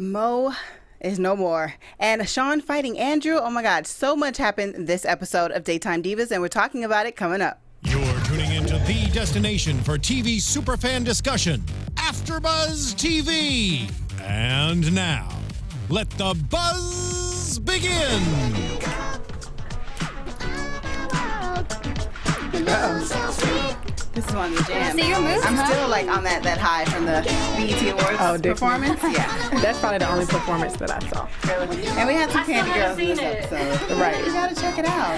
Mo is no more. And Sean fighting Andrew. Oh my God, so much happened this episode of Daytime Divas, and we're talking about it coming up. You're tuning into the destination for TV superfan discussion, AFTERBUZZ TV. And now, let the buzz begin. This is one of the jams. See your moves, I'm still like on that high from the BET Awards performance. Yeah, that's probably the only performance that I saw. And we had some candy girls in this episode. Right, you gotta check it out.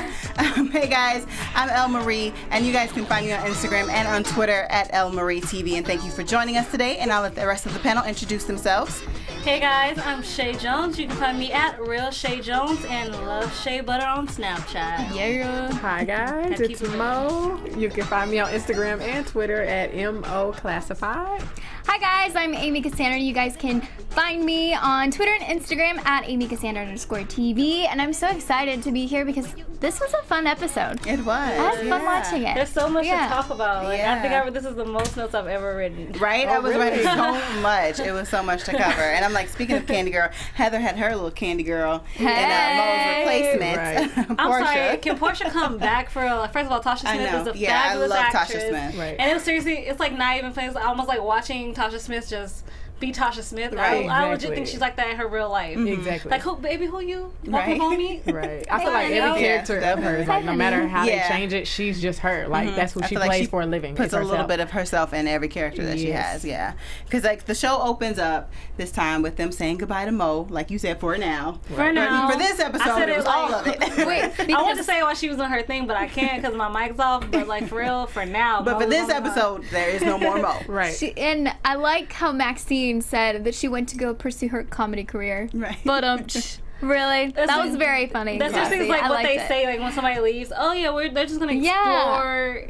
Hey guys, I'm Elle Marie, and you guys can find me on Instagram and on Twitter at Elle Marie TV. And thank you for joining us today. And I'll let the rest of the panel introduce themselves. Hey guys, I'm Chae Jones. You can find me at Real Chae Jones and Love Shea Butter on Snapchat. Yeah. Hi guys, it's Mo. You can find me on Instagram and Twitter at MO Classified. Hi guys, I'm Amy Cassandra. You guys can find me on Twitter and Instagram at AmyCassandra_TV. And I'm so excited to be here because this was a fun episode. It was. I had fun watching it. There's so much to talk about. Like, I think this is the most notes I've ever written. Right? I was writing so much. It was so much to cover. And I'm like, speaking of Candy Girl, Heather had her little Candy Girl in Mo's replacement. Right. I'm sorry, can Porsha come back for, first of all, Tasha Smith is a fabulous actress. Tasha Smith. Right. And it was seriously, it's like not even playing, almost like watching Tasha Smith just be Tasha Smith. Right, I legit think she's like that in her real life. Exactly. Like, who you? Right. Homie? Right. I feel like every character of hers, like no matter how they change it, she's just her. Like that's what she plays for a living. Puts a little bit of herself in every character that she has. Yeah. Because like the show opens up this time with them saying goodbye to Mo, like you said, for now. For now. For this episode, it was all of it. Wait, I wanted to say while she was on her thing, but I can't because my mic's off. But like for real, for now. But for this episode, there is no more Mo. Right. And I like how Maxine said that she went to go pursue her comedy career. Right. But really, that was very funny. That's just things like what they say, like when somebody leaves. Oh yeah, they're just gonna explore.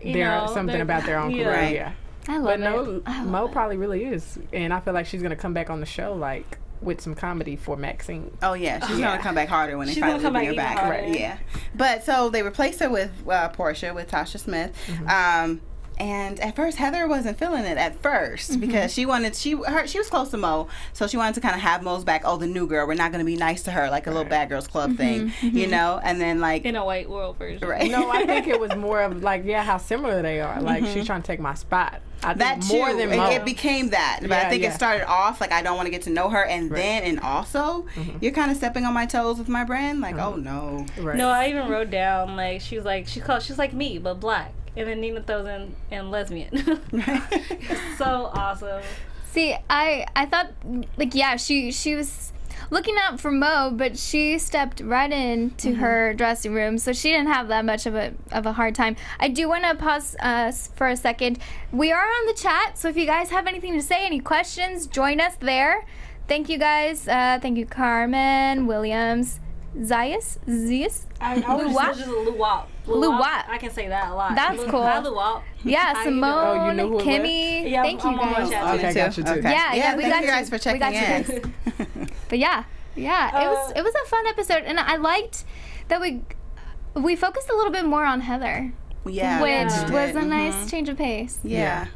Something about their own career. Right. Yeah. I love it. But Mo probably really is, and I feel like she's gonna come back on the show like with some comedy for Maxine. Oh yeah, she's gonna come back harder when they finally bring her back. Right. Yeah. But so they replaced her with Porsha, with Tasha Smith. And at first, Heather wasn't feeling it at first because she was close to Mo, so she wanted to kind of have Mo's back. Oh, the new girl, we're not going to be nice to her like a little Bad Girls Club thing, you know? And then like in a white world version. Right. No, I think it was more of like how similar they are. Like she's trying to take my spot. I think more than Mo. It became that, but I think it started off like I don't want to get to know her, and then and also you're kind of stepping on my toes with my brand. Like oh no. Right. No, I even wrote down like she's like me but black. And then Nina throws in lesbian. It's so awesome. See, I thought, like, yeah, she was looking out for Mo, but she stepped right into her dressing room, so she didn't have that much of a hard time. I do want to pause for a second. We are on the chat, so if you guys have anything to say, any questions, join us there. Thank you guys. Thank you, Carmen, Williams, Zias. Luwap. I can say that a lot. That's cool. Luwap. Yeah, Simone, Kimmy. Yeah, thank you guys. Okay, got you too. Okay. Yeah, we got you guys for checking in. But yeah, it was a fun episode, and I liked that we focused a little bit more on Heather. Yeah, which was a nice change of pace. Yeah.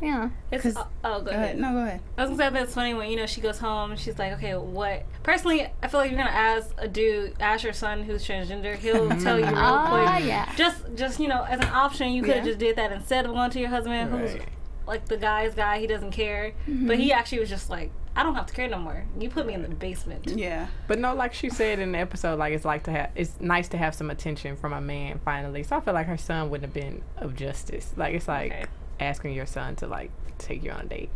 It's, go ahead. No, go ahead. I was gonna say that's funny when she goes home and she's like, okay, what? Personally, I feel like you're gonna ask your son who's transgender. He'll tell you real quick. Yeah. Just as an option, you could have just did that instead of going to your husband, who's like the guy's guy. He doesn't care, but he actually was just like, I don't have to care no more. You put me in the basement. Yeah. But no, like she said in the episode, like it's nice to have some attention from a man finally. So I feel like her son wouldn't have been of justice. Like it's like asking your son to like take you on a date.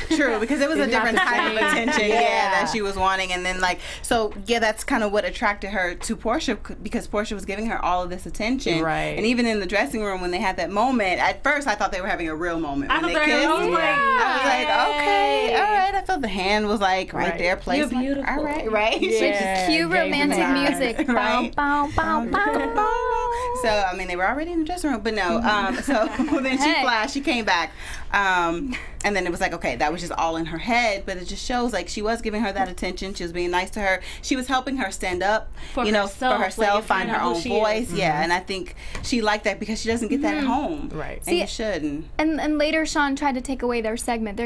True, because it was a different kind of attention, that she was wanting, and then that's kind of what attracted her to Porsha, because Porsha was giving her all of this attention, right? And even in the dressing room when they had that moment, at first I thought they were having a real moment when they kissed. I was like, okay, all right. I felt the hand was like right there, placed. You're beautiful. All right. Yeah. Cute romantic music. Right. Bow, bow, bow, bow. So I mean, they were already in the dressing room, but no. So then she came back, and then it was like, okay, that was just all in her head, but it just shows like she was giving her that attention. She was being nice to her. She was helping her stand up, for herself, find her own voice. Yeah, and I think she liked that because she doesn't get that at home. Right. And you shouldn't. And later Sean tried to take away their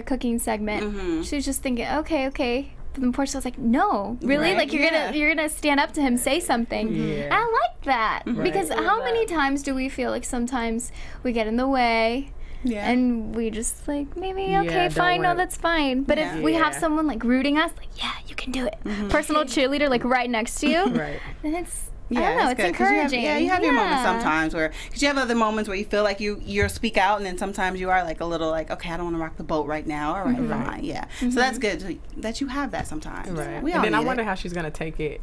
cooking segment. She was just thinking, okay, But then Porsha was like, no, really? Right, Like, you're gonna stand up to him, say something. Yeah. I like that. Because how many times do we feel like sometimes we get in the way and we just like, maybe, okay, fine, no, that's fine. But if we have someone like rooting us, like, yeah, you can do it. Personal cheerleader, like right next to you. Right. And it's, Yeah, I don't know, it's encouraging. You have your moments sometimes where, because you have other moments where you feel like you speak out, and then sometimes you are like a little like, okay, I don't want to rock the boat right now. All right, fine, yeah. So that's good that you have that sometimes. Right. We all and then I need wonder it. how she's gonna take it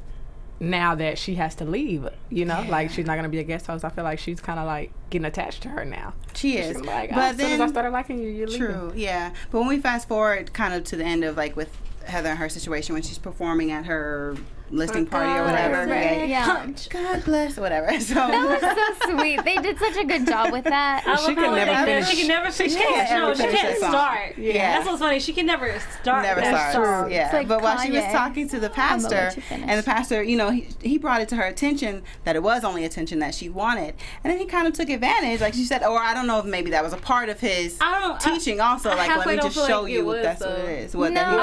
now that she has to leave. You know, like she's not gonna be a guest host. I feel like she's kind of like getting attached to her now. She is. She's like, but as then soon as I started liking you, you're leaving. True, yeah. But when we fast forward kind of to the end of like with Heather and her situation when she's performing at her listing party or whatever. Yeah. God bless, whatever. So That was so sweet. They did such a good job with that. She can never finish. She can never finish. She can't start. Yeah. That's what's funny. She can never start. Never that starts. song. Yeah. like But while she was Kanye. talking to the pastor, and the pastor, you know, he brought it to her attention that it was only attention that she wanted, and then he kind of took advantage, like she said, or I don't know if maybe that was a part of his teaching also, like let me just show you that's what it is. What No.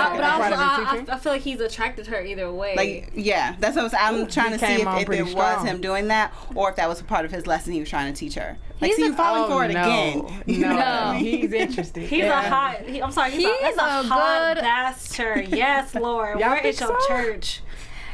But also, I feel like he's attracted her either way. Like, yeah, that's what I'm trying to see if it was strong. him doing that, or if that was a part of his lesson he was trying to teach her. Like, He's see, you're falling for it again. No, he's interested. He's a hot. I'm sorry. He's a hot bastard. Yes, Lord. Y'all Where is think your so? church?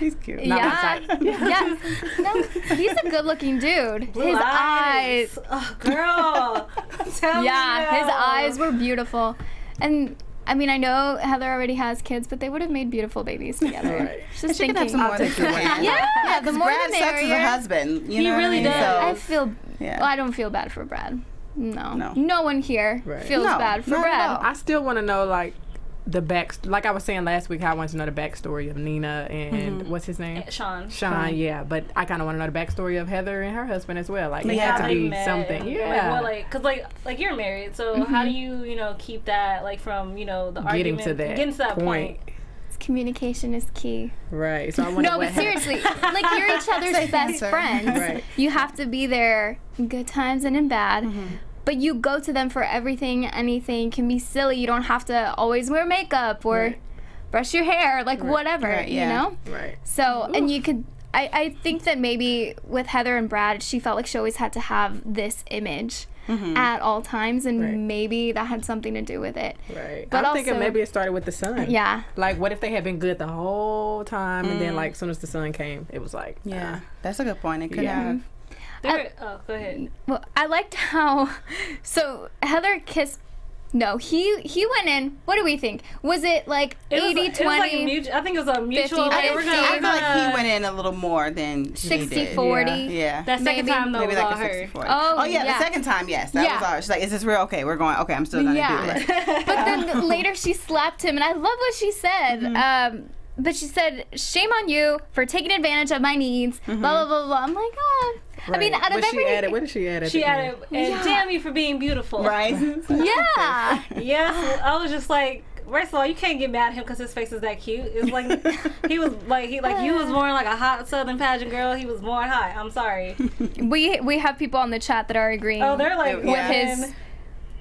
He's cute. Yeah. Yeah. No, he's a good looking dude. His eyes. Oh, girl. I'm telling you. Yeah, his eyes were beautiful. And I mean, I know Heather already has kids, but they would have made beautiful babies together. Right. Just She thinking. could have some more than Yeah, the more Brad the sucks as a merrier. husband. You He know really what I mean? does. So, I feel. yeah. Well, I don't feel bad for Brad. No. No. one here feels No, bad for not at Brad. all. I still want to know like like I was saying last week, how I wanted to know the backstory of Nina and what's his name? Sean. Yeah, but I kind of want to know the backstory of Heather and her husband as well. Like, it Yeah, had to they be met. something. Yeah. Cause like you're married, so how do you keep that like from the Getting argument, to that getting to that point. Communication is key. Right. So I wonder No, what but seriously, like you're each other's best friends. Right. You have to be there in good times and in bad. But you go to them for everything, anything. Can be silly. You don't have to always wear makeup or brush your hair, like whatever, Right, you yeah. know? Right. So, and you could, I think that maybe with Heather and Brad, she felt like she always had to have this image at all times, and maybe that had something to do with it. Right. But I'm thinking also- maybe it started with the sun. Yeah. Like, what if they had been good the whole time, and then, like, as soon as the sun came, it was like, Yeah, that's a good point. It could Yeah. have. Oh, go ahead. Well, I liked how, so Heather kissed, no, he went in, what do we think? Was it like 80-20? I think it was a mutual. 50, Like, I we're feel gonna, I we're feel like he gonna- went in a little more than she did. 60-40. Yeah. That second Maybe. time though Maybe was like all a her. 60-40. Oh, yeah, yeah. the second time, yes. That Yeah. was all. She's like, is this real? Okay, we're going. Okay, I'm still going to do this. But then later she slapped him, and I love what she said. But she said, shame on you for taking advantage of my needs, blah, blah, blah, blah. I'm like, oh. I mean, out of What every... what did she add? She added, and damn you for being beautiful. Right? Yeah. Yes, I was just like, first of all, you can't get mad at him because his face is that cute. It's like you was born like a hot Southern pageant girl. He was born hot. I'm sorry. We have people on the chat that are agreeing Oh, they're like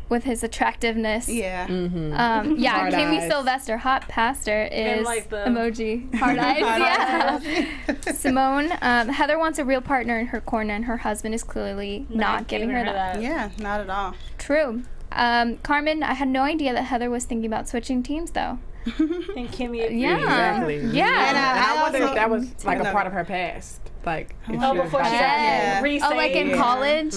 with his attractiveness. Yeah. Yeah, Hard Kimmy eyes. Sylvester, hot pastor, is like the- emoji. Hard eyes, yeah. Simone, Heather wants a real partner in her corner, and her husband is clearly not giving her that. Yeah, not at all. True. Carmen, I had no idea that Heather was thinking about switching teams, though. And Kimmy. Yeah. Exactly. Yeah. And I wonder also- if that was like a No. part of her past. Like, if Oh, she was before she about got to- Oh, like in resaved. college?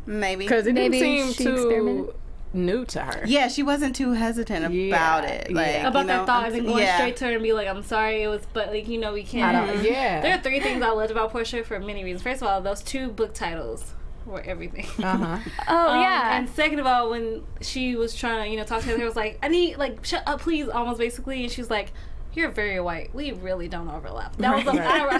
Maybe. Because it Maybe didn't seem she too experimented. new to her. Yeah, she wasn't too hesitant about it. Yeah. Like, About you know, that thought and then going yeah. straight to her and be like, I'm sorry, it was, but like, we I can't. don't, yeah. There are 3 things I loved about Porsha for many reasons. First of all, those 2 book titles were everything. Oh, yeah. And second of all, when she was trying to, talk to her, was like, I need, like, shut up, please, almost basically. And she was like, you're very white. We really don't overlap. That was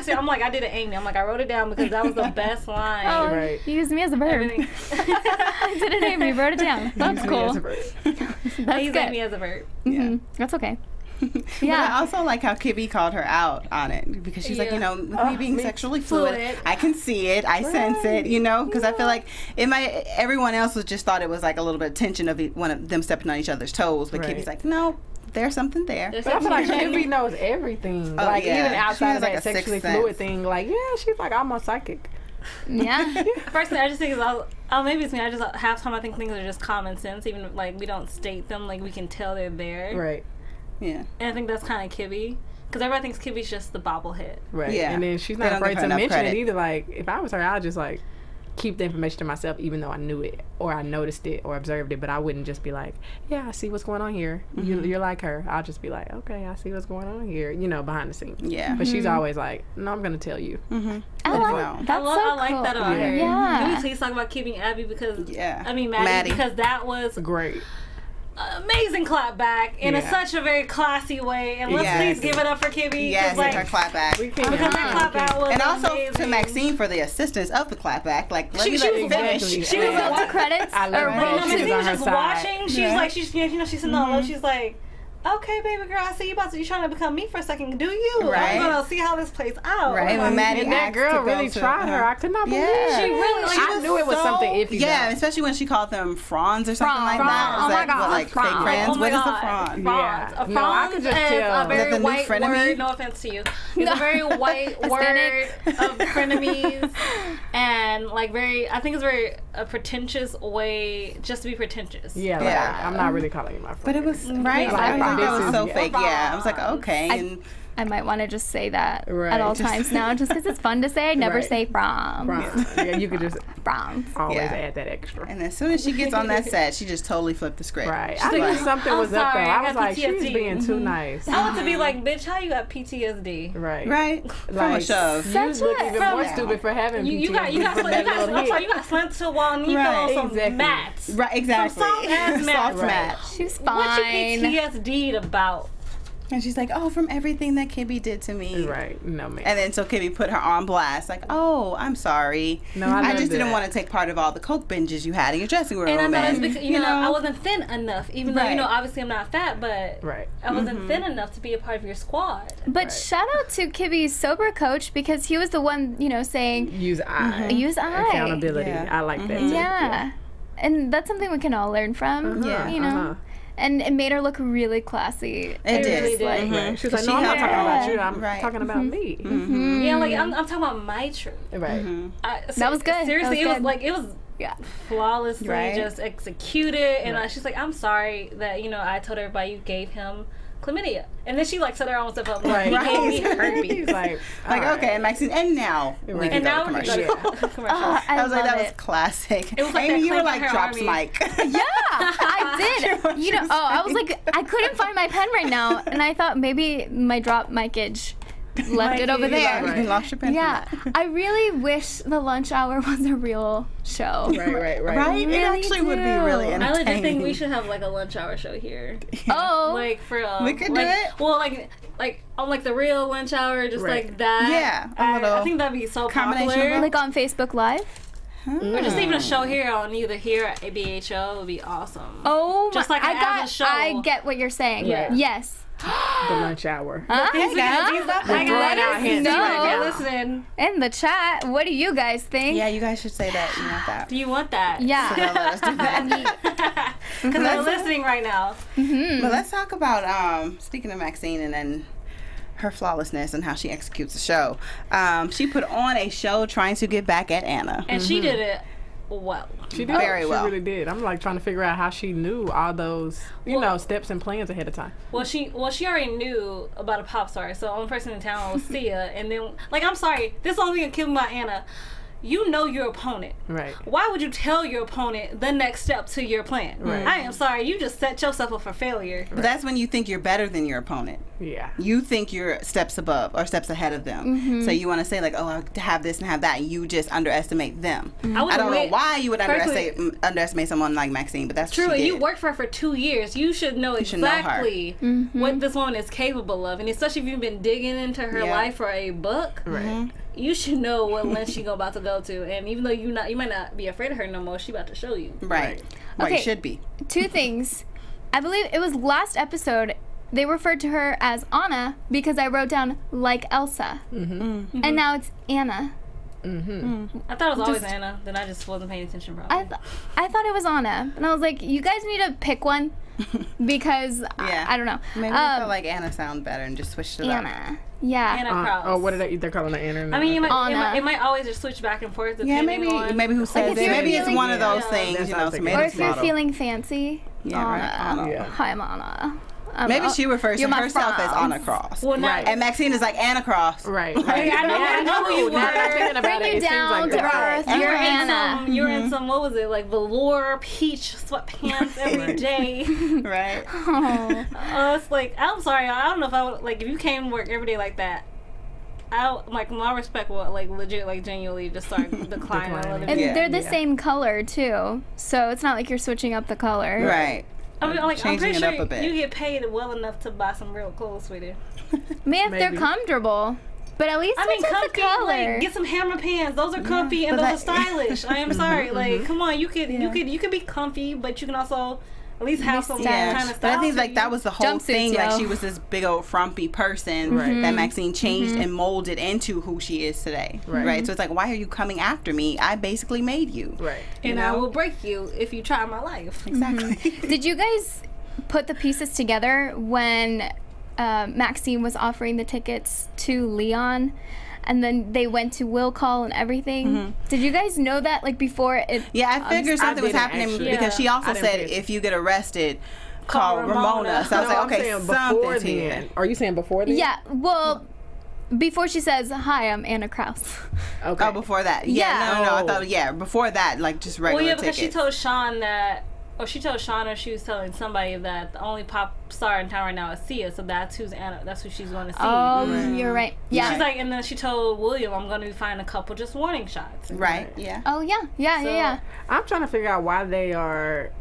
the, I'm like, I did it Amy. I'm like, I wrote it down because that was the best line. Oh, Right. you used me as a verb. Everything. I did a name, you wrote it down. That's cool. That's He's good. me as a verb. Mhm. That's okay. But I Yeah. also like how Kibby called her out on it because she's like, Yeah. with me being sexually fluid, fluid. I can see it, I sense it, because I feel like everyone else just thought it was like a little bit of tension of one of them stepping on each other's toes, but Right. Kibby's like, no, there's something there. But I feel like Kibby knows everything. Oh, like yeah. even outside of like that sexually fluid thing, like she's like almost psychic. Yeah. Personally, I just think maybe it's me. I just half time I think things are just common sense. Even like we don't state them, like we can tell they're there. Right. Yeah. And I think that's kind of Kibby. Because everybody thinks Kibby's just the bobblehead. Right. Yeah. And then she's not afraid to mention it either. Like, if I was her, I'd just, like, keep the information to myself even though I knew it or I noticed it or observed it. But I wouldn't just be like, yeah, I see what's going on here. You're like her. I'll just be like, okay, I see what's going on here, you know, behind the scenes. Yeah. But she's always like, no, I'm going to tell you. I like that about her. Yeah. Can we please talk about keeping Abby because, Maddie, because that was great. Amazing clap back in such a very classy way, and let's please give it up for Kibby. Yes, like, her clap back. Because that clap back was also amazing. to Maxine for the assistance of the clap back. Like, let me finish. She was up to credits. I love her. Maxine was just watching. She was like, she's sitting on low. She's like, okay, baby girl, I see you trying to become me for a second. Do you? Right. I'm gonna see how this plays out. Right. When Maddie and that girl really tried her. I could not believe she really. Like, I knew it was something iffy. Yeah, especially when she called them fronds or something like that. Oh my god, like fake friends. Oh my what is god. a frond? Yeah. A no, I could just tell. A very white word. No offense to you. It's a very white word of frenemies, and like very. I think it's very a pretentious way just to be pretentious. Yeah. Like, I'm not really calling you my friend. But it was right. I thought that was so fake. Yeah, I was like, okay. I might want to just say that at all times now, just because it's fun to say. I never say from. Yeah, you could just always add that extra. And as soon as she gets on that set, she just totally flipped the script. Right. I knew something was up there. I was like, she's being too nice. I want to be like, bitch, how you got PTSD? Right. Right. From a show. You look even more stupid for having PTSD. You got slant to wall and you fell on some mats. Right, exactly. Some soft mats. She's fine. What you PTSD'd about? And she's like, oh, from everything that Kibby did to me. Right. No, man. And then so Kibby put her on blast. Like, oh, I'm sorry. No, I just didn't want to take part of all the coke binges you had in your dressing room. And I know it's because, you know, I wasn't thin enough. Even though, you know, obviously I'm not fat, but I wasn't thin enough to be a part of your squad. But shout out to Kibby's sober coach because he was the one, you know, saying... Use I. Use I. Accountability. I like that too. Yeah. And that's something we can all learn from. Yeah. You know? And it made her look really classy. It did. Really did. Right. She was like, no, I'm not talking about you. I'm talking about me. Yeah, like, I'm talking about my truth. Right. That was good. Seriously, it was flawlessly just executed. And she's like, I'm sorry that, you know, I told everybody you gave him chlamydia. And then she like set her own stuff up. Like, he gave me herpes. like okay, Maxine, and now we can go to commercial. I was like, that was classic. It was like Amy, you were like drops mic. Yeah, I did. You know, I was like, I couldn't find my pen right now, and I thought maybe my drop micage left it over there. You lost your pen. Yeah, I really wish the lunch hour was a real show. Right. It actually would be really entertaining. I legit think we should have like a lunch hour show here. Oh, like for we could do it. Well, like on like the real lunch hour, just like that. Yeah, I think that'd be so popular. Like on Facebook Live. Or just even a show here on either here at ABHO would be awesome. Oh, just like a show. I get what you're saying. Yeah. Yes. The lunch hour. Listening in the chat. What do you guys think? Yeah, you guys should say that. You want that? Do you want that? Yeah. So let us do that. Because they're listening right now. But let's talk about speaking of Maxine and then her flawlessness and how she executes the show. She put on a show trying to get back at Anna, and she did it well. She did very well. She really did. I'm like trying to figure out how she knew all those, you know, steps and plans ahead of time. Well, she already knew about a pop star. So the only person in town was Sia, and then like I'm sorry, this only thing that killed me about Anna. You know your opponent. Right. Why would you tell your opponent the next step to your plan? Right. I am sorry. You just set yourself up for failure. But that's when you think you're better than your opponent. Yeah. You think you're steps above or steps ahead of them. So you want to say like, oh, I have this and have that. You just underestimate them. I don't know why you would underestimate someone like Maxine, but that's true. What she did. You worked for her for 2 years. You should know exactly what this woman is capable of, and especially if you've been digging into her life for a book. Right. You should know what length she about to go to, and even though you might not be afraid of her no more, she about to show you. Right. Well, okay. You should be. 2 things. I believe it was last episode. They referred to her as Anna because I wrote down like Elsa, and now it's Anna. I thought it was always Anna. Then I just wasn't paying attention. Probably. I thought it was Anna, and I was like, you guys need to pick one. because I don't know. Maybe I felt like Anna sound better and just switched it up. Yeah. Anna Cross. Oh, what they're calling her Anna? I mean, it might always just switch back and forth. Yeah, maybe who says it. Maybe it's one of those things, you know. Or if you're feeling fancy. Anna. Hi, I'm Anna. Maybe she refers to herself as Anna Cross. Well, and Maxine is like Anna Cross. Right. I know who you were. Bring you down to earth. You're Anna. You're in some, what was it, like velour peach sweatpants every day. Right. It's like, I'm sorry, I don't know if I would, like, if you came to work every day like that, like, my respect will, like, legit, like, genuinely just start declining. And they're the same color, too. So it's not like you're switching up the color. Right. I mean, like, I'm pretty it up a bit. You get paid well enough to buy some real clothes, sweetie. Maybe if they're comfortable. But at least comfy, the color. like, get some hammer pants. Those are comfy and those are stylish. I am sorry. Like, come on, you could be comfy, but you can also at least have some kind of style. But I think like that was the whole thing. Like she was this big old frumpy person that Maxine changed and molded into who she is today. Right. So it's like, why are you coming after me? I basically made you. Right. And I will break you if you try my life. Exactly. Did you guys put the pieces together when Maxine was offering the tickets to Leon? And then they went to will call and everything. Did you guys know that, like, before it? Yeah, I figured something was happening because she also said if you get arrested, call Ramona. So I was like, okay, something's here. Are you saying before then? Yeah, well, before she says, hi, I'm Anna Kraus. Okay. Oh, before that. Yeah, no, I thought, before that, like, just regular tickets. Because she told Sean that, she told Sean, or she was telling somebody that the only pop star in town right now is Sia, so that's who's Anna. That's who she's going to see. Oh, you're right. Yeah. She's like, and then she told William, I'm going to find a couple just warning shots. Right. Yeah. Oh yeah. I'm trying to figure out why they are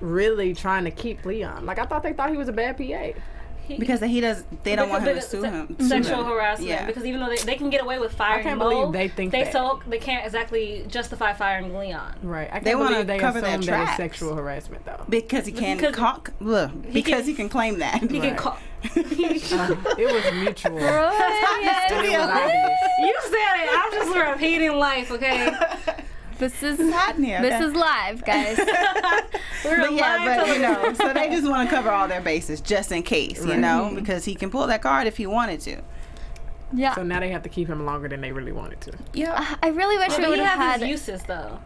really trying to keep Leon. Like, I thought they thought he was a bad PA. Because they don't want him to sue him. Sexual harassment. Because even though they can get away with firing I can't believe they think they can't exactly justify firing Leon. Right. I can't believe they cover assume that it's sexual harassment though. Because he can he can claim that. He can call. It was mutual. You said it. I'm just repeating life, okay? This is hot in here. This is live, guys. So they just want to cover all their bases just in case, you know, because he can pull that card if he wanted to. Yeah. So now they have to keep him longer than they really wanted to. Yeah. I really wish we would have had his uses though.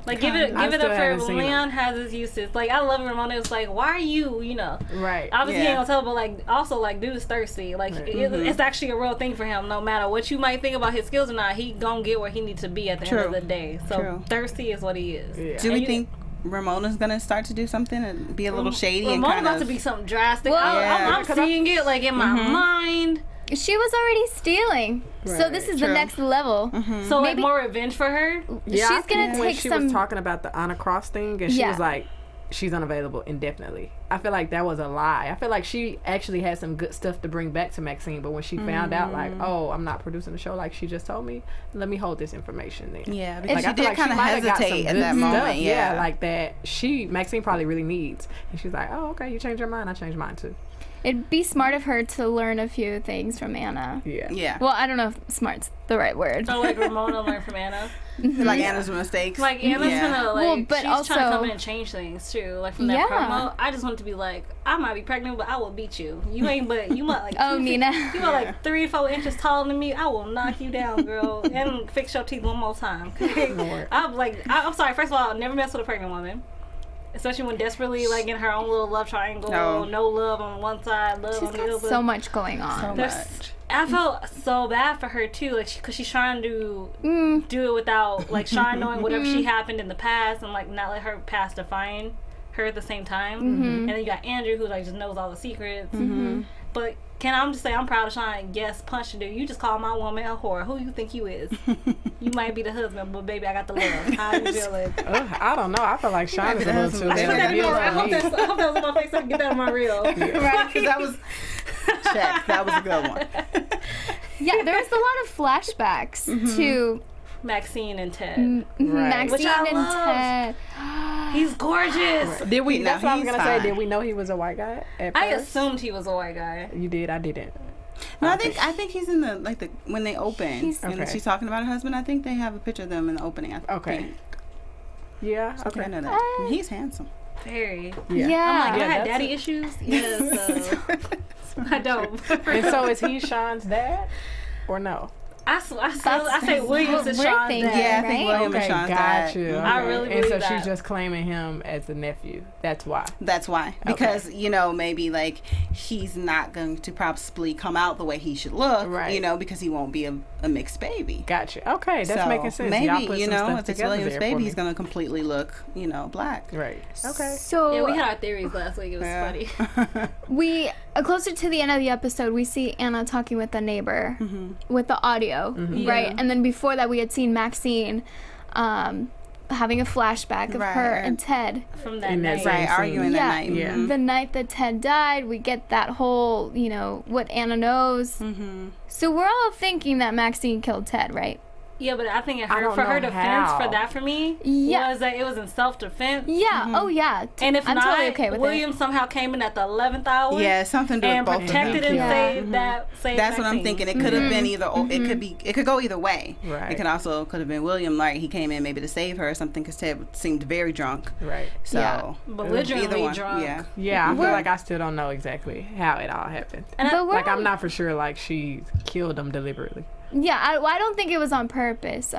Like give it up for Leon has his uses. Like I love Ramona. It's like why are you know? Right. Obviously he ain't gonna tell, but like also like dude is thirsty. Like it's actually a real thing for him. No matter what you might think about his skills or not, he gonna get where he needs to be at the end of the day. So thirsty is what he is. Yeah. Do we think Ramona's gonna start to do something and be a little shady? Ramona's about to be something drastic. Well, I'm seeing it like in my mind. She was already stealing, so this is the next level. So maybe more revenge for her. Yeah, she's gonna take when she was talking about the Anna Cross thing, and she was like, "She's unavailable indefinitely." I feel like that was a lie. I feel like she actually had some good stuff to bring back to Maxine, but when she found out, like, "Oh, I'm not producing the show like she just told me," let me hold this information then. Yeah, because she did kind of hesitate at that moment. Yeah, like that. Maxine probably really needs, and she's like, "Oh, okay, you changed your mind. I changed mine too." It'd be smart of her to learn a few things from Anna. Yeah. Well, I don't know if smart's the right word. Oh, like Ramona learned from Anna? Like Anna's mistakes. Like Anna's gonna like, but she's also trying to come in and change things too. Like from that promo, I just want it to be like, I might be pregnant, but I will beat you. You ain't, but you might like. Nina. You are like 3 to 4 inches taller than me. I will knock you down, girl, and fix your teeth one more time. I'm like, I'm sorry. First of all, I'll never mess with a pregnant woman. Especially when desperately like in her own little love triangle, no love on one side, love on the other. So much going on. So much. I felt so bad for her too, like because she's trying to do it without like Sean knowing whatever she happened in the past and like not let her past define her at the same time. And then you got Andrew who like just knows all the secrets. But I'm just say I'm proud of Sean. Yes, punch the dude. You just call my woman a whore. Who you think you is? You might be the husband, but baby, I got the love. How you feeling? I don't know. I feel like Sean is a little too. I hope that was on my face. So I can get that on my reel. Right? Because that was check. That was a good one. Yeah, there was a lot of flashbacks to Maxine and Ted. Maxine and Ted. He's gorgeous. Did we? That's what I was gonna say. Did we know he was a white guy? I assumed he was a white guy. You did. I didn't. No, I think he's in the when they open and she's talking about her husband. I think they have a picture of them in the opening. I think. Yeah. Okay. I know that. He's handsome. Very. Yeah. I'm like, I had daddy issues. Yes. I don't. And so is he Sean's dad or no? I say Williams is Sean's dad. Yeah, I think William is Sean's dad. You. Okay. I really believe and so that. she's just claiming him as the nephew. That's why. That's why. Because, you know, maybe like he's not going to probably come out the way he should look, you know, because he won't be a mixed baby. Gotcha. Okay, that's so making sense. Maybe, you know, if it's William's baby, he's going to completely look, you know, black. Right. Okay. So yeah, we had our theories last week. It was funny. We, closer to the end of the episode, we see Anna talking with the neighbor with the audio, right? And then before that, we had seen Maxine having a flashback of her and Ted. From that night. Right, arguing that night. Yeah. The night that Ted died, we get that whole, you know, what Anna knows. So we're all thinking that Maxine killed Ted, right? Yeah, but I think for her defense for that for me was that it was in self-defense. Yeah. Oh, yeah. And if I'm not, totally okay with William somehow came in at the 11th hour. Yeah, something to do with both of them. And protected and saved that. That's what I'm thinking. It could have been either. It could go either way. Right. It could have been William. Like he came in maybe to save her or something because Ted seemed very drunk. Right. So belligerently drunk. Yeah. I feel like I still don't know exactly how it all happened. And I'm not for sure. Like she killed him deliberately. Yeah, I don't think it was on purpose.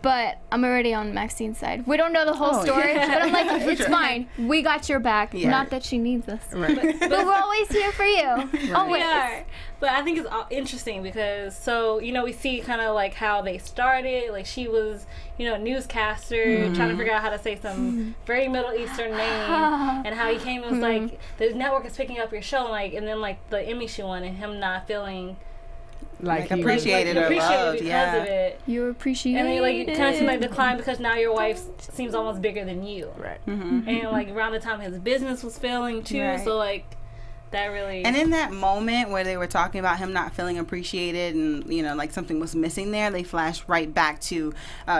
But I'm already on Maxine's side. We don't know the whole story, but I'm like, it's fine. We got your back. Yeah. Not that she needs us. Right. But we're always here for you. Right. Always. We are. But I think it's interesting because, so, you know, we see kind of like how they started. Like she was, you know, a newscaster trying to figure out how to say some very Middle Eastern name. And how he came and was like, the network is picking up your show. And then like the Emmy she won and him not feeling like appreciated or loved, because of it. You're appreciated. And then like it kind of seemed like decline because now your wife seems almost bigger than you. Right. And like around the time his business was failing too, so like that really. And in that moment where they were talking about him not feeling appreciated and, you know, like something was missing there, they flashed right back to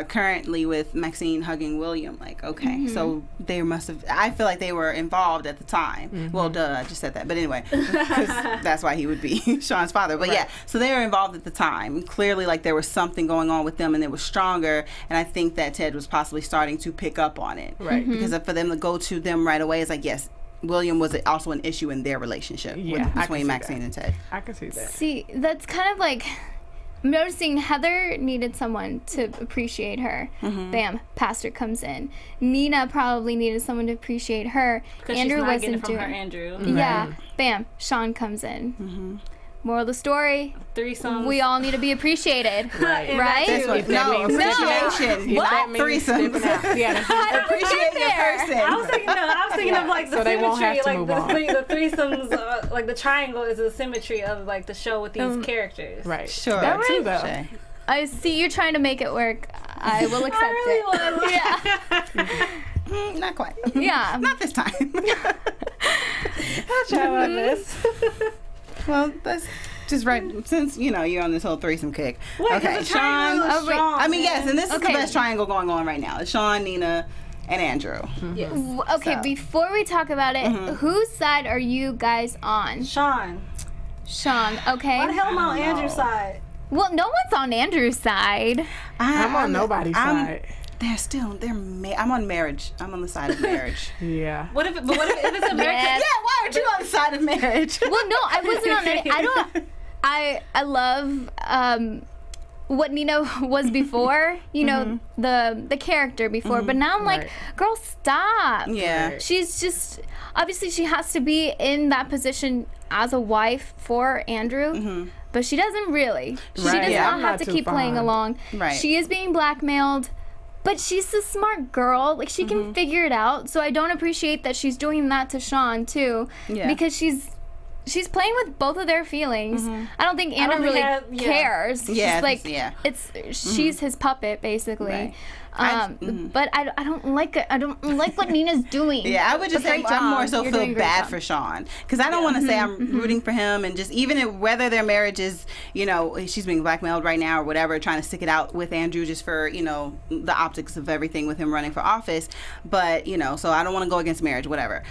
currently with Maxine hugging William. Like, okay, so they must have, I feel like they were involved at the time. Well, duh, I just said that. But anyway, because that's why he would be Sean's father. But yeah, so they were involved at the time. Clearly, like there was something going on with them and it was stronger. And I think that Ted was possibly starting to pick up on it. Right. Because for them to go to them right away is like, yes, William was also an issue in their relationship between Maxine and Ted. I can see that. See, that's kind of like, I'm noticing Heather needed someone to appreciate her. Bam, Pastor comes in. Nina probably needed someone to appreciate her. Because Andrew she's not wasn't getting it from doing. her Andrew. Yeah, bam, Sean comes in. Moral of the story: threesomes. we all need to be appreciated, right? That's what, no, appreciation. What? Threesomes. Appreciate your person. I was thinking of like the so symmetry, like the threesomes, like the triangle is the symmetry of like the show with these characters. Right. Sure. That too, though. I see you're trying to make it work. I will accept it. Not quite. Yeah. Not this time. I'll try my best. Well, that's just right. Since, you know, you're on this whole threesome kick. Wait, okay, Sean. I mean, yes, and this is the best triangle going on right now. It's Sean, Nina, and Andrew. Yes. Okay, before we talk about it, whose side are you guys on? Sean, okay. why the hell am I on Andrew's side? Well, no one's on Andrew's side. I'm on nobody's side. I'm on marriage. I'm on the side of marriage. Yeah. What if it's a marriage? Yes. Yeah, why aren't you on the side of marriage? Well, no, I wasn't on any. I love what Nina was before, you know, the character before, but now I'm like, girl, stop. Yeah. She's just, obviously she has to be in that position as a wife for Andrew, but she doesn't really. She does not have to keep playing along. Right. She is being blackmailed. But she's a smart girl. Like, she can figure it out. So I don't appreciate that she's doing that to Sean, too. Yeah. Because she's playing with both of their feelings. I don't think Andrew really cares. Yeah. She's his puppet, basically. Right. But I don't like it. I don't like what Nina's doing. Yeah, I would just say I more so feel bad for Sean, because I don't want to say I'm rooting for him, and just even whether their marriage is, you know, she's being blackmailed right now or whatever, trying to stick it out with Andrew just for, you know, the optics of everything with him running for office. But, you know, so I don't want to go against marriage, whatever.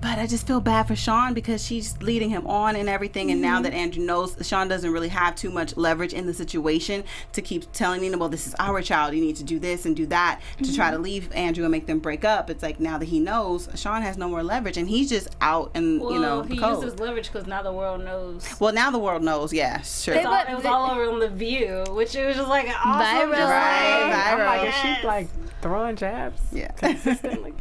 But I just feel bad for Sean because she's leading him on and everything. And now that Andrew knows, Sean doesn't really have too much leverage in the situation to keep telling Nina, well, this is our child. You need to do this and do that to try to leave Andrew and make them break up. It's like now that he knows, Sean has no more leverage and he's just out and, you know, he uses leverage because now the world knows. Well, now the world knows, yeah, sure. It was all over on The View, which it was just like awesome. Viral. I'm like, is she like throwing jabs consistently?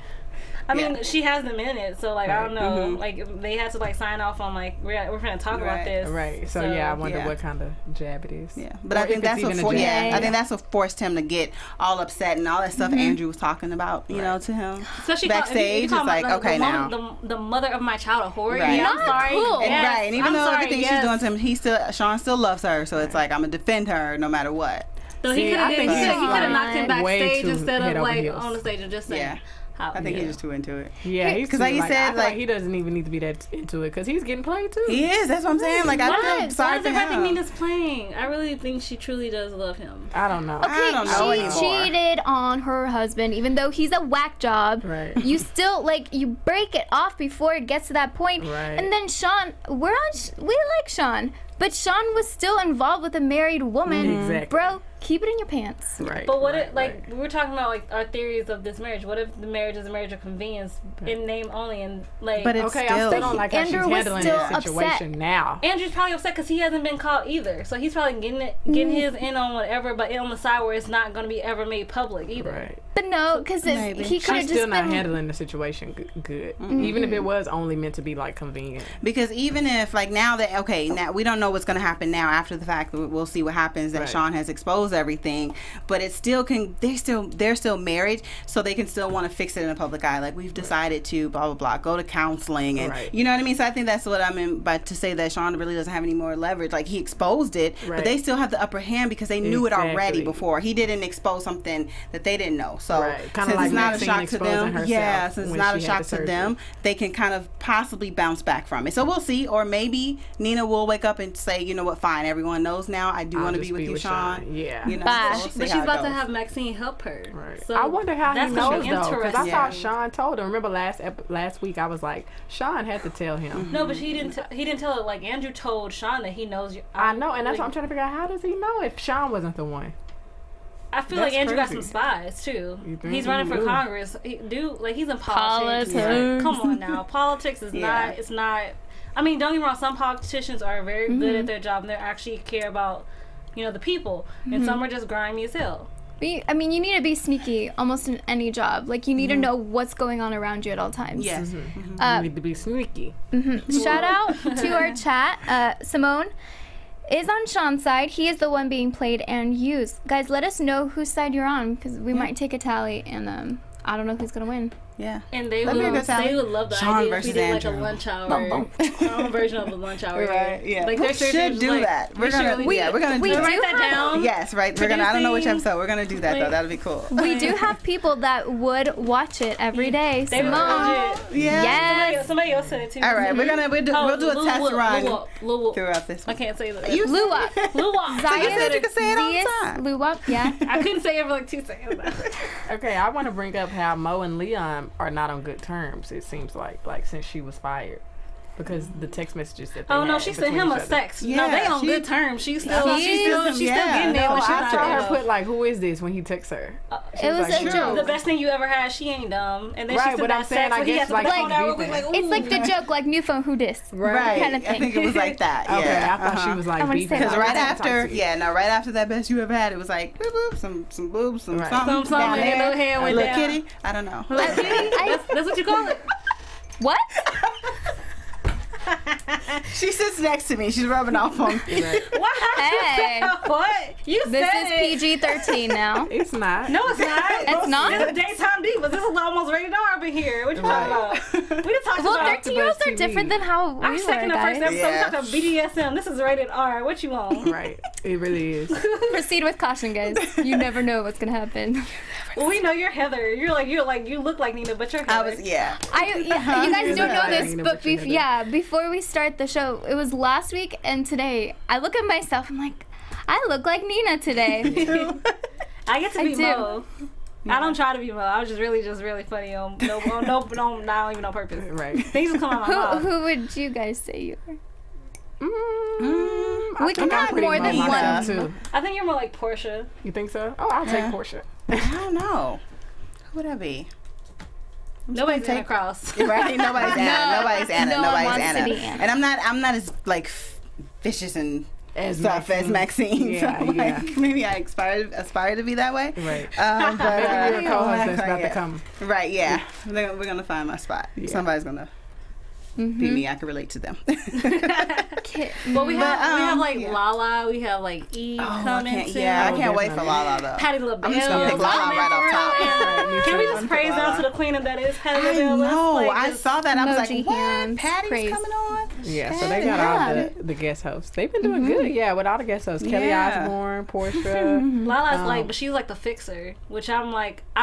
I mean, she has them in it, so like I don't know, like they had to like sign off on like we're gonna talk about this, right? So yeah, I wonder what kind of jab it is. Yeah, but I think that's what I think that's what forced him to get all upset and all that stuff Andrew was talking about, you know, to him. Especially backstage, it's like okay now the mother of my child, a whore. Right. Yeah, I'm sorry. Cool. And, right, and even though everything she's doing to him, Sean still loves her, so it's like I'm gonna defend her no matter what. So he could have knocked him backstage instead of like on the stage and just saying. Yeah. I think he's just too into it. Yeah, because like you said, like he doesn't even need to be that into it because he's getting played too. He is. That's what I'm saying. Like I feel sorry for him. I think Nina's playing. I really think she truly does love him. I don't know. Okay, I don't know anymore. She cheated on her husband, even though he's a whack job. Right. You still like you break it off before it gets to that point. Right. And then Sean, we like Sean, but Sean was still involved with a married woman. Exactly. Bro, keep it in your pants. Right. But what if, like, we were talking about, like, our theories of this marriage. What if the marriage is a marriage of convenience in name only and, like... But it's I still don't like how she's handling this situation now. Andrew's probably upset because he hasn't been caught either. So he's probably getting his in on whatever, but on the side where it's not going to be ever made public either. Right. But no, because he could have just been... She's still not handling the situation good. Even if it was only meant to be, like, convenient. Because even if, like, now we don't know what's going to happen now after the fact. We'll see what happens that Sean has exposed everything. But it still they're still married, so they can still want to fix it in the public eye. Like, we've decided to, blah, blah, blah, go to counseling. And, you know what I mean? So I think that's what I mean by to say that Sean really doesn't have any more leverage. Like, he exposed it, but they still have the upper hand because they knew it already before. He didn't expose something that they didn't know. So since it's not a shock to them, since it's not a shock to them, they can kind of possibly bounce back from it. So we'll see. Or maybe Nina will wake up and say, you know what, fine, everyone knows now. I do want to be with you, Sean. Yeah. You know, but she's about to have Maxine help her. Right. So I wonder how he knows though, because I thought Sean told him. Remember last week I was like, Sean had to tell him. No, but he didn't tell it. Like Andrew told Sean that he knows you. I know, and that's what I'm trying to figure out. How does he know if Sean wasn't the one? I feel like Andrew got some spies too. He's running for Congress. He's in politics. Come on now, politics is not. It's not. I mean, don't get me wrong. Some politicians are very good at their job and they actually care about, the people. And some are just grimy as hell. I mean, you need to be sneaky almost in any job. Like, you need to know what's going on around you at all times. Yes. You need to be sneaky. Shout out to our chat. Simone is on Sean's side. He is the one being played and used. Guys, let us know whose side you're on, because we might take a tally, and I don't know who's going to win. Yeah. And they would love the Sean idea if we did Andrew. like a lunch hour. Our own version of a lunch hour. Right, yeah. Like we should do that. We're gonna do that. Write that down. Yes, right. We're gonna. I don't know which episode. We're gonna do that though. That'll be cool. We do have people that would watch it every day. They would Simone. Yes. Somebody else said it too. All right, we'll do a test run throughout this. I can't say that. Luwak. You said you could say it all the time. Luwak, yeah. I couldn't say it for like 2 seconds. Okay, I want to bring up how Mo and Leon are not on good terms. It seems like since she was fired, because the text messages that they had she sent him a text. Yeah, no, they on good terms. She's still getting there when she's I not saw there. her put like, who is this when he texts her? It was a joke. The best thing you ever had. She ain't dumb. And then Right, she but I'm saying, I guess like it's like the joke, like new phone, who dis? Right. Kind of thing. I think it was like that. Okay, Yeah. I thought she was like beefing. Because right after that best you ever had, it was like boop, boop, some boobs, some something, something, a little hair went little down. kitty. I don't know. That's what you call it. What? She sits next to me. She's rubbing off on me. What? Hey. What? You said This is PG-13 now. It's not. No, it's not. It's not? It's a Daytime Divas. This is almost rated R up in here. What you talking about? We just talked Well, about 13-year-olds are different than how we our were, second and first guys. episode. We talked about BDSM. This is rated R. What you want? Right. It really is. Proceed with caution, guys. You never know what's gonna happen. Well, we know you're Heather. You look like Nina, but you're Heather. You guys don't know this, but before we start the show, it was last week and today. I look at myself. I'm like, I look like Nina today. I get to be Mo. I don't try to be Mo. I was just really funny on not even on purpose. Right. Things just come out of my mouth. Who would you guys say you are? We can have more than one. Too. I think you're more like Porsha. You think so? Oh, I'll take Porsha. I don't know. Who would I be? Nobody's Anna Cross. Right? Nobody's Anna. Nobody's Anna. No Nobody's one wants Anna. to be Anna. And I'm not as like vicious and as stuff as Maxine. Yeah, so, like, maybe I aspire to be that way. Right. But maybe you're a co-host that's about to come. Right. Yeah. We're gonna find my spot. Yeah. Somebody's gonna be me. I can relate to them. Well, we have like Lala, we have like Eve coming too. Yeah, I can't wait for Lala though. Patty LaBelle. I'm just gonna pick Lala right off top. Can we just praise down to the queen of that is Patty LaBelle? No, like, I saw that. I was like, what? Hands, Patty's praise. coming on? Yeah, so they got all the guest hosts. They've been doing good, with all the guest hosts. Kelly Osbourne, Porsha. Lala's but she's like the fixer, which I'm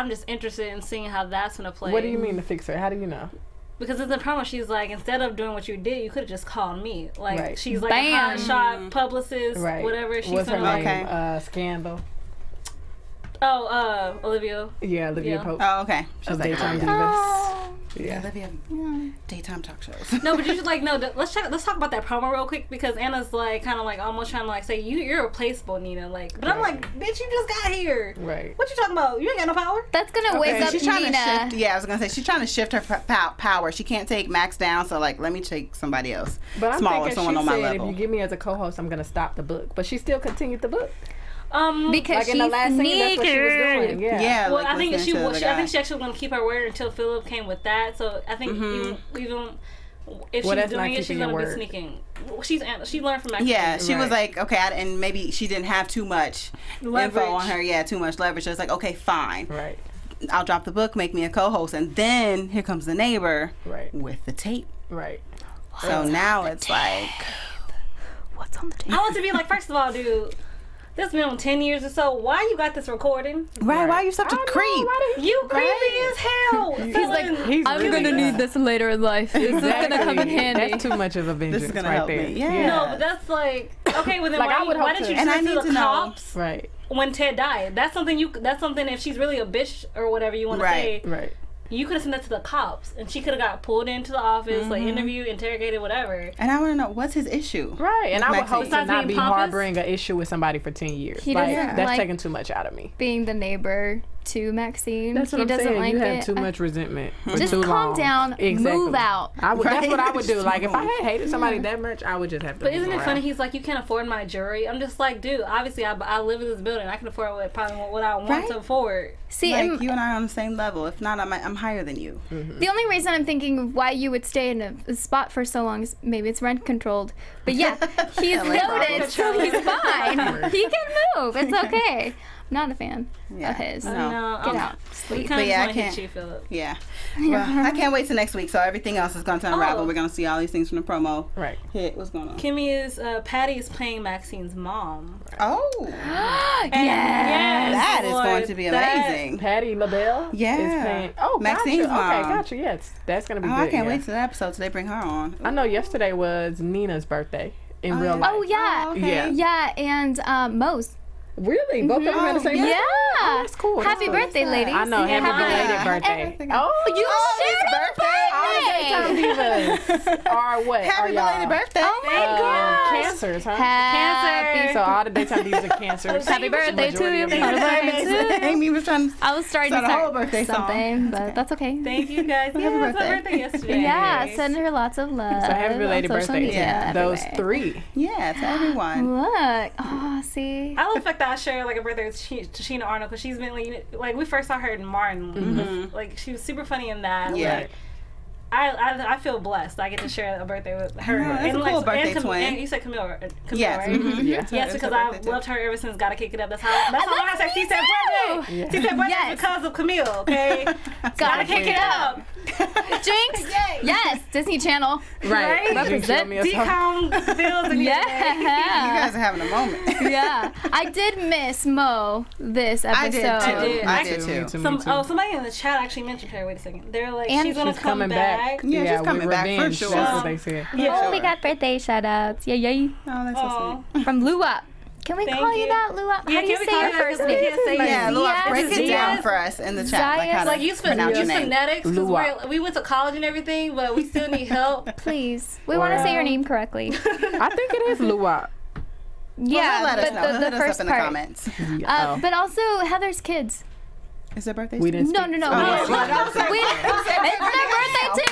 just interested in seeing how that's gonna play. What do you mean the fixer? How do you know? Because in the promo, she's like, instead of doing what you did, you could have just called me. Like, she's like Bam. a hotshot publicist, whatever. She's What's her name? like, Scandal. Oh, Olivia. Yeah, Olivia Pope. Oh, okay. Of Daytime Divas. Yeah, Olivia. Daytime talk shows. No, but you should let's talk about that promo real quick, because Anna's like kind of like almost trying to like say you're replaceable, Nina. Like, but I'm like, bitch, you just got here. Right. What you talking about? You ain't got no power. That's gonna wake up she's trying Nina. to shift. Yeah, I was gonna say she's trying to shift her power. She can't take Max down, so like let me take somebody else. But I'm smaller, thinking someone she on my said level. if you give me as a co-host, I'm gonna stop the book. But she still continued the book. Because like in the last scene, that's what she was doing. Yeah. Well, like I think I think she actually was gonna keep her word until Philip came with that. So I think even if she's doing it, she's gonna be sneaking. She learned from Maxine. Yeah, she was like, okay, and maybe she didn't have too much info on her. Yeah, too much leverage. So it's like, okay, fine. Right. I'll drop the book, make me a co-host, and then here comes the neighbor with the tape. Right. So now it's like, what's on the tape? I want to be like, first of all, dude, this been on 10 years or so. Why you got this recording? Right. Why are you such a creep? You creepy as hell. He's like, I'm gonna need this later in life. This is gonna come in handy. That's too much of a vengeance. This is gonna right help there. me. Yeah. No, but that's like, okay, well then Like, why didn't you send it to the cops? Right. When Ted died. That's something if she's really a bitch or whatever you want to say. Right. You could have sent that to the cops, and she could have got pulled into the office, like interviewed, interrogated, whatever. And I want to know, what's his issue? Right, and I would hope to not be pompous? harboring an issue with somebody for 10 years. He like, doesn't that's like taking too much out of me. Being the neighbor to Maxine. That's what he I'm doesn't saying. like You have it. too much resentment for Just too calm long. down, move out. That's what I would do. Like, if I had hated somebody that much, I would just have to. But isn't it funny? He's like, you can't afford my jewelry. I'm just like, dude, obviously I live in this building. I can afford what I want to afford. See, like, you and I are on the same level. If not, I'm higher than you. The only reason I'm thinking of why you would stay in a spot for so long is maybe it's rent controlled. But yeah, he's noted, so he's fine. He can move. It's okay. I'm not a fan of his. No. Get out. Sleep. But yeah, I can't. Hit you, Philip. Yeah. Well, I can't wait till next week. So everything else is going to unravel. We're going to see all these things from the promo. Right. Hit. What's going on? Patty is playing Maxine's mom. Oh. Yes. That is going to be amazing. Patty LaBelle. Yeah. Is playing. Oh, Maxine's gotcha. mom. Okay, gotcha. Yes, that's going to be good. I can't wait till the episode till they bring her on. I know yesterday was Nina's birthday in real life. Oh yeah. Okay. Yeah, and Mo's. Really? Both of them had the same birthday? Yeah. Oh, that's cool. Happy birthday, ladies. I know. Yeah. Happy belated birthday. You shared a birthday. Daytime Divas are what? Happy belated birthday. Oh my gosh. Cancers, huh? Happy. So all the Daytime Divas are cancers. Happy birthday to you. Happy birthday to you. Amy was trying to I was starting to start a whole start birthday something, song. but that's okay. Thank you guys. Yeah, it was my birthday yesterday. Yeah, send her lots of love. So happy belated on social birthday media to those everywhere. three. Yeah, to everyone. Look. Oh, see. I love the fact that I share like a birthday with Tichina Arnold, because she's been like we first saw her in Martin. Like she was super funny in that. Yeah. Like, I feel blessed. I get to share a birthday with her. Yeah, that's a cool birthday twin. And you said Camille, right? Yes. Yeah. Yes, because I've loved her ever since Gotta Kick It Up. That's how I said she said birthday. Yeah. She said birthday because of Camille, okay? Gotta Kick It Up. Jinx. Yes. Disney Channel. Right? Represent. Decom bills and You Yeah. guys are having a moment. Yeah. I did miss Mo this episode. I did too. Somebody in the chat actually mentioned her. Wait a second. They're like, And she's gonna come back. Yeah, she's coming back for sure. That's what they said. Oh, we got birthday shout outs. Yay, yay. Oh, that's so sweet. From Lua. Can we call you that, Lua? Yeah, How do you say your first name? Yeah, Lua, break it down for us in the chat. Zayas? You phonetics, because we went to college and everything, but we still need help. Please. We want to say your name correctly. I think it is Lua. Yeah, let us know. the first in part. The comments. But also Heather's kids. Is their birthday? We didn't. No. It's their birthday too.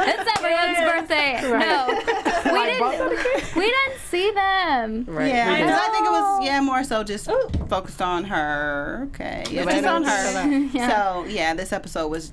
It's everyone's birthday. No, we didn't see them. Right. Yeah, because I think it was more so just focused on her. Okay, yeah, just on her. Yeah. So this episode was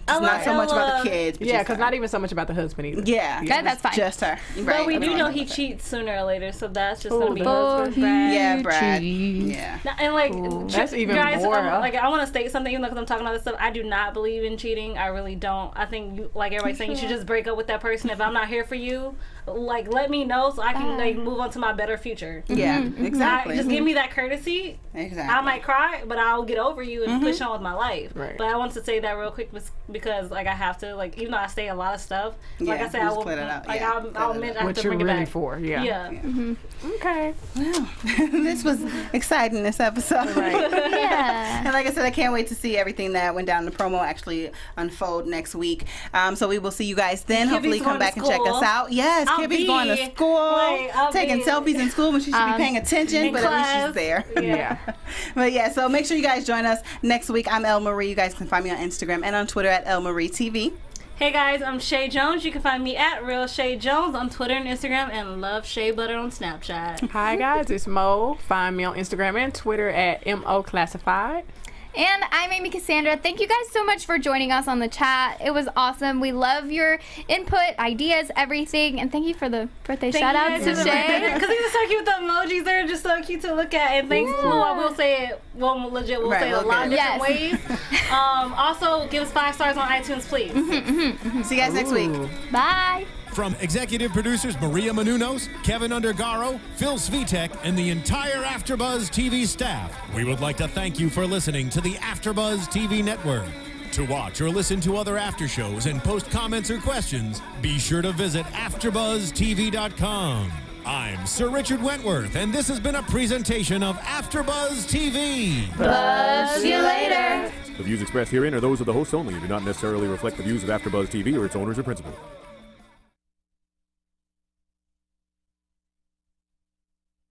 not so much about the kids. But because not even so much about the husband either. Yeah, that's fine. Just her. But we do know he cheats sooner or later, so that's just gonna be husband Brad. Yeah, Brad. Yeah, and that's even guys, more. I want to state something, even though I'm talking about this stuff. I do not believe in cheating. I really don't. I think, like everybody's saying, you should just break up with that person. If I'm not here for you, let me know so I can move on to my better future. Yeah, exactly. Just give me that courtesy. Exactly. I might cry, but I'll get over you and push on with my life. Right. But I want to say that real quick because I have to, even though I say a lot of stuff, like I said, I will clear that out. I'll admit I have to bring it back. For, yeah. Okay. Well, this was exciting, this episode. Right. Yeah. And like I said, I can't wait to see everything that went down in the promo actually unfold next week. So we will see you guys then. Kibby's hopefully come back and check us out. Yes, Kibby's going to school, taking selfies in school when she should be paying attention, but at least she's there. Yeah. But so make sure you guys join us next week. I'm Elle Marie. You guys can find me on Instagram and on Twitter at Elle Marie TV. Hey guys, I'm Chae Jones. You can find me at Real Chae Jones on Twitter and Instagram, and Love Shea Butter on Snapchat. Hi guys, it's Mo. Find me on Instagram and Twitter at MO Classified. And I'm Amy Cassandra. Thank you guys so much for joining us on the chat. It was awesome. We love your input, ideas, everything. And thank you for the birthday shout outs to Chae. Because these are so cute. The emojis, they're just so cute to look at. And thanks, I will say it, we'll say it a lot of different ways. Also, give us 5 stars on iTunes, please. See you guys next week. Bye. From executive producers Maria Menounos, Kevin Undergaro, Phil Svitek, and the entire AfterBuzz TV staff, we would like to thank you for listening to the AfterBuzz TV network. To watch or listen to other after shows and post comments or questions, be sure to visit AfterBuzzTV.com. I'm Sir Richard Wentworth, and this has been a presentation of AfterBuzz TV. Buzz you later. The views expressed herein are those of the hosts only and do not necessarily reflect the views of AfterBuzz TV or its owners or principals.